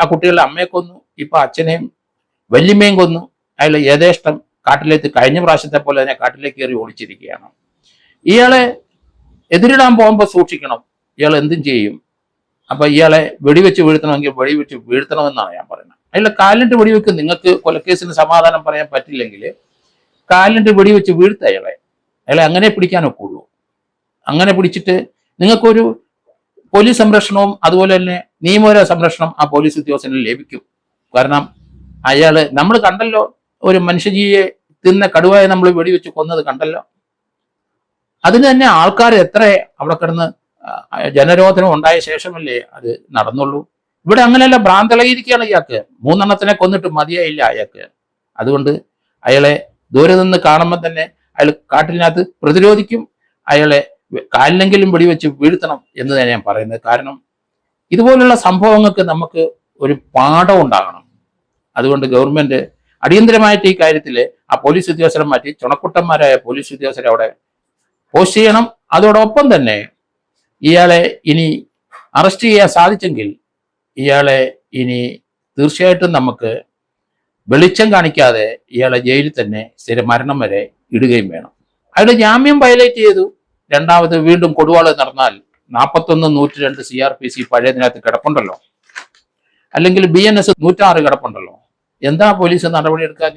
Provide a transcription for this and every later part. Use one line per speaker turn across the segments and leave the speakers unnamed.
ആ കുട്ടികളുടെ അമ്മയെ കൊന്നു, ഇപ്പൊ അച്ഛനെയും വല്യമ്മയും കൊന്നു. അയാൾ യഥേഷ്ടം കാട്ടിലേക്ക് കഴിഞ്ഞ പ്രാവശ്യത്തെ പോലെ തന്നെ കാട്ടിലേക്ക് കയറി ഓടിച്ചിരിക്കുകയാണ്. ഇയാളെ എതിരിടാൻ പോകുമ്പോൾ സൂക്ഷിക്കണം, ഇയാൾ എന്തും ചെയ്യും. അപ്പൊ ഇയാളെ വെടിവെച്ച് വീഴ്ത്തണമെങ്കിൽ വെടിവെച്ച് വീഴ്ത്തണമെന്നാണ് ഞാൻ പറയുന്നത്. അയാളെ കാലിലിട്ട് വെടിവെക്കും. നിങ്ങൾക്ക് കൊലക്കേസിന് സമാധാനം പറയാൻ പറ്റില്ലെങ്കിൽ കാലിലിട്ട് വെടിവെച്ച് വീഴ്ത്ത അയാളെ അങ്ങനെ പിടിക്കാൻ ഒക്കുള്ളൂ. അങ്ങനെ പിടിച്ചിട്ട് നിങ്ങൾക്കൊരു പോലീസ് സംരക്ഷണവും അതുപോലെ തന്നെ നിയമപര സംരക്ഷണം ആ പോലീസ് ഉദ്യോഗസ്ഥന് ലഭിക്കും. കാരണം അയാള് നമ്മൾ കണ്ടല്ലോ, ഒരു മനുഷ്യജീവിയെ തിന്ന കടുവയെ നമ്മൾ വെടിവെച്ച് കൊന്നത് കണ്ടല്ലോ. അതിന് തന്നെ ആൾക്കാർ എത്ര അവിടെ കിടന്ന് ജനരോധനം ഉണ്ടായ ശേഷമല്ലേ അത് നടന്നുള്ളൂ. ഇവിടെ അങ്ങനെയല്ല, ഭ്രാന്തളയിരിക്കുകയാണ് ഇയാൾക്ക്. 3 എണ്ണത്തിനെ കൊന്നിട്ട് മതിയായില്ല അയാൾക്ക്. അതുകൊണ്ട് അയാളെ ദൂരെ നിന്ന് കാണുമ്പോൾ തന്നെ അയാൾ കാട്ടിനകത്ത് പ്രതിരോധിക്കും. അയാളെ കാലിലെങ്കിലും വെടിവെച്ച് വീഴ്ത്തണം എന്ന് തന്നെ ഞാൻ പറയുന്നത്. കാരണം ഇതുപോലുള്ള സംഭവങ്ങൾക്ക് നമുക്ക് ഒരു പാഠം ഉണ്ടാകണം. അതുകൊണ്ട് ഗവൺമെന്റ് അടിയന്തരമായിട്ട് ഈ കാര്യത്തിൽ ആ പോലീസ് ഉദ്യോഗസ്ഥരെ മാറ്റി ചുണക്കുട്ടന്മാരായ പോലീസ് ഉദ്യോഗസ്ഥരെ അവിടെ പോസ്റ്റ് ചെയ്യണം. അതോടൊപ്പം തന്നെ ഇയാളെ ഇനി അറസ്റ്റ് ചെയ്യാൻ സാധിച്ചെങ്കിൽ ഇയാളെ ഇനി തീർച്ചയായിട്ടും നമുക്ക് വെളിച്ചം കാണിക്കാതെ ഇയാളെ ജയിലിൽ തന്നെ സ്ഥിരമരണം വരെ ഇടുകയും വേണം. അയാളുടെ ജാമ്യം വയലേറ്റ് ചെയ്തു. രണ്ടാമത് വീണ്ടും കൊടുവാള് നടന്നാൽ 41-102 CRPC പഴയതിനകത്ത് കിടപ്പുണ്ടല്ലോ, അല്ലെങ്കിൽ BNS 106 കിടപ്പുണ്ടല്ലോ. എന്താ പോലീസ് നടപടി എടുക്കാൻ?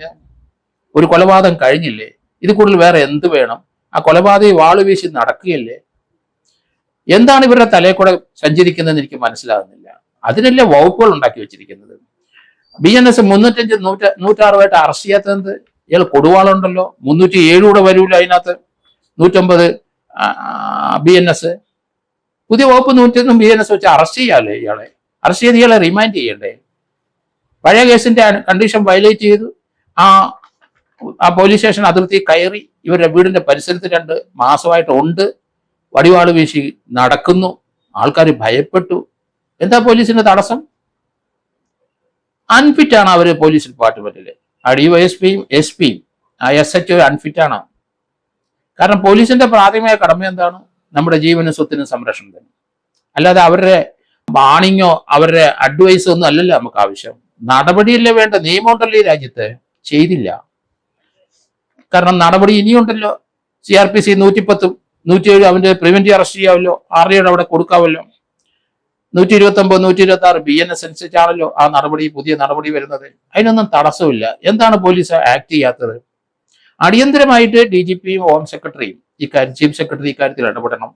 ഒരു കൊലപാതകം കഴിഞ്ഞില്ലേ? ഇത് കൂടുതൽ വേറെ എന്ത് വേണം? ആ കൊലപാതകി വാള് വീശി നടക്കുകയല്ലേ? എന്താണ് ഇവരുടെ തലയിൽ കൂടെ സഞ്ചരിക്കുന്നതെന്ന് എനിക്ക് മനസ്സിലാകുന്നില്ല. അതിനല്ലേ വകുപ്പുകൾ ഉണ്ടാക്കി വെച്ചിരിക്കുന്നത്. BNS 305, 106 അറസ്റ്റ് ചെയ്യാത്തത്? ഇയാൾ കൊടുവാളുണ്ടല്ലോ, 307 കൂടെ വരൂല അതിനകത്ത്. 109 BNS പുതിയ വകുപ്പ് 101 BNS വെച്ച് അറസ്റ്റ് ചെയ്യാല്ലേ ഇയാളെ? അറസ്റ്റ് ചെയ്ത് ഇയാളെ റിമാൻഡ് ചെയ്യണ്ടേ? പഴയ കേസിന്റെ കണ്ടീഷൻ വയലേറ്റ് ചെയ്തു. ആ പോലീസ് സ്റ്റേഷൻ അതിർത്തി കയറി ഇവരുടെ വീടിന്റെ പരിസരത്ത് 2 മാസമായിട്ട് ഉണ്ട്. വടിവാള് വീശി നടക്കുന്നു. ആൾക്കാർ ഭയപ്പെട്ടു. എന്താ പോലീസിന്റെ തടസ്സം? അൺഫിറ്റാണ് അവര് പോലീസ് ഡിപ്പാർട്ട്മെന്റില്. ആ DYSPയും SPയും ആ SHO അൺഫിറ്റാണ്. കാരണം പോലീസിന്റെ പ്രാഥമിക കടമ എന്താണ്? നമ്മുടെ ജീവനും സ്വത്തിനും സംരക്ഷണം തന്നെ. അല്ലാതെ അവരുടെ വാണിങ്ങോ അവരുടെ അഡ്വൈസോ ഒന്നും അല്ലല്ലോ നമുക്ക് ആവശ്യം. നടപടിയല്ലേ വേണ്ട. നിയമമുണ്ടല്ലോ ഈ രാജ്യത്ത്. ചെയ്തില്ല. കാരണം നടപടി ഇനിയുണ്ടല്ലോ. CRPC 110, 107 അവന്റെ പ്രിവെന്റീവ് അറസ്റ്റ് ചെയ്യാമല്ലോ, RIയുടെ അവിടെ കൊടുക്കാമല്ലോ. 129, 126 BNS അനുസരിച്ചാണല്ലോ ആ നടപടി, പുതിയ നടപടി വരുന്നത്. അതിനൊന്നും തടസ്സമില്ല. എന്താണ് പോലീസ് ആക്ട് ചെയ്യാത്തത്? അടിയന്തരമായിട്ട് DGPയും ഹോം സെക്രട്ടറിയും ചീഫ് സെക്രട്ടറി ഇക്കാര്യത്തിൽ ഇടപെടണം.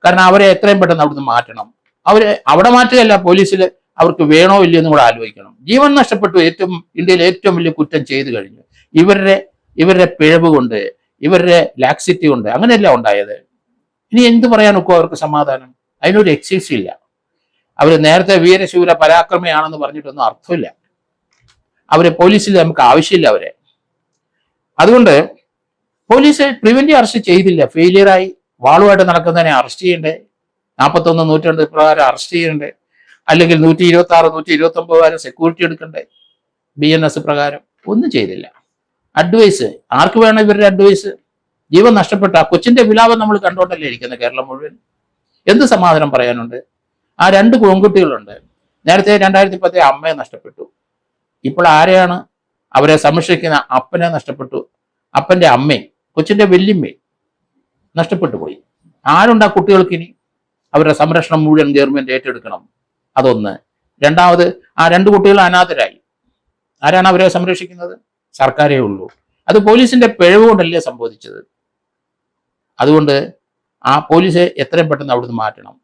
കാരണം അവരെ എത്രയും പെട്ടെന്ന് അവിടുന്ന് മാറ്റണം. അവരെ അവിടെ മാറ്റുകയല്ല, പോലീസിൽ അവർക്ക് വേണോ ഇല്ലയോ എന്നും കൂടെ ആലോചിക്കണം. ജീവൻ നഷ്ടപ്പെട്ടു. ഇന്ത്യയിൽ ഏറ്റവും വലിയ കുറ്റം ചെയ്തു കഴിഞ്ഞു. ഇവരുടെ പിഴവ് കൊണ്ട്, ഇവരുടെ ലാക്സിറ്റി കൊണ്ട് അങ്ങനെയല്ല ഉണ്ടായത്. ഇനി എന്ത് പറയാനൊക്കെ അവർക്ക് സമാധാനം? അതിനൊരു എക്സ്ക്യൂസ് ഇല്ല. അവർ നേരത്തെ വീരശൂര പരാക്രമയാണെന്ന് പറഞ്ഞിട്ടൊന്നും അർത്ഥമില്ല. അവരെ പോലീസിൽ നമുക്ക് ആവശ്യമില്ല അവരെ. അതുകൊണ്ട് പോലീസ് പ്രിവെന്റീവ് അറസ്റ്റ് ചെയ്തില്ല, ഫെയിലിയറായി. വാളുമായിട്ട് നടക്കുന്നതിനെ അറസ്റ്റ് ചെയ്യണ്ടേ? 41, 102 പ്രകാരം അറസ്റ്റ് ചെയ്യണ്ടേ? അല്ലെങ്കിൽ 126, 129 പ്രകാരം സെക്യൂരിറ്റി എടുക്കണ്ടേ? BNS പ്രകാരം ഒന്നും ചെയ്തില്ല. അഡ്വൈസ് ആർക്ക് വേണം? ഇവരുടെ അഡ്വൈസ്. ജീവൻ നഷ്ടപ്പെട്ട ആ കൊച്ചിന്റെ വിലാപം നമ്മൾ കണ്ടോണ്ടല്ലേ ഇരിക്കുന്നത് കേരളം മുഴുവൻ. എന്ത് സമാധാനം പറയാനുണ്ട്? ആ 2 പെൺകുട്ടികളുണ്ട്. നേരത്തെ 2010 അമ്മയെ നഷ്ടപ്പെട്ടു. ഇപ്പോൾ ആരെയാണ്? അവരെ സംരക്ഷിക്കുന്ന അപ്പനെ നഷ്ടപ്പെട്ടു. അപ്പന്റെ അമ്മയും കൊച്ചിന്റെ വല്യമ്മയും നഷ്ടപ്പെട്ടു പോയി. ആരുണ്ട് ആ കുട്ടികൾക്ക്? ഇനി അവരുടെ സംരക്ഷണം മുഴുവൻ ഗവൺമെന്റ് ഏറ്റെടുക്കണം. അതൊന്ന്. രണ്ടാമത് ആ 2 കുട്ടികൾ അനാഥരായി. ആരാണ് അവരെ സംരക്ഷിക്കുന്നത്? സർക്കാരേ ഉള്ളൂ. അത് പോലീസിന്റെ പിഴവ് കൊണ്ടല്ലേ സംഭവിച്ചത്. അതുകൊണ്ട് ആ പോലീസ് എത്രയും പെട്ടെന്ന് അവിടുന്ന് മാറ്റണം.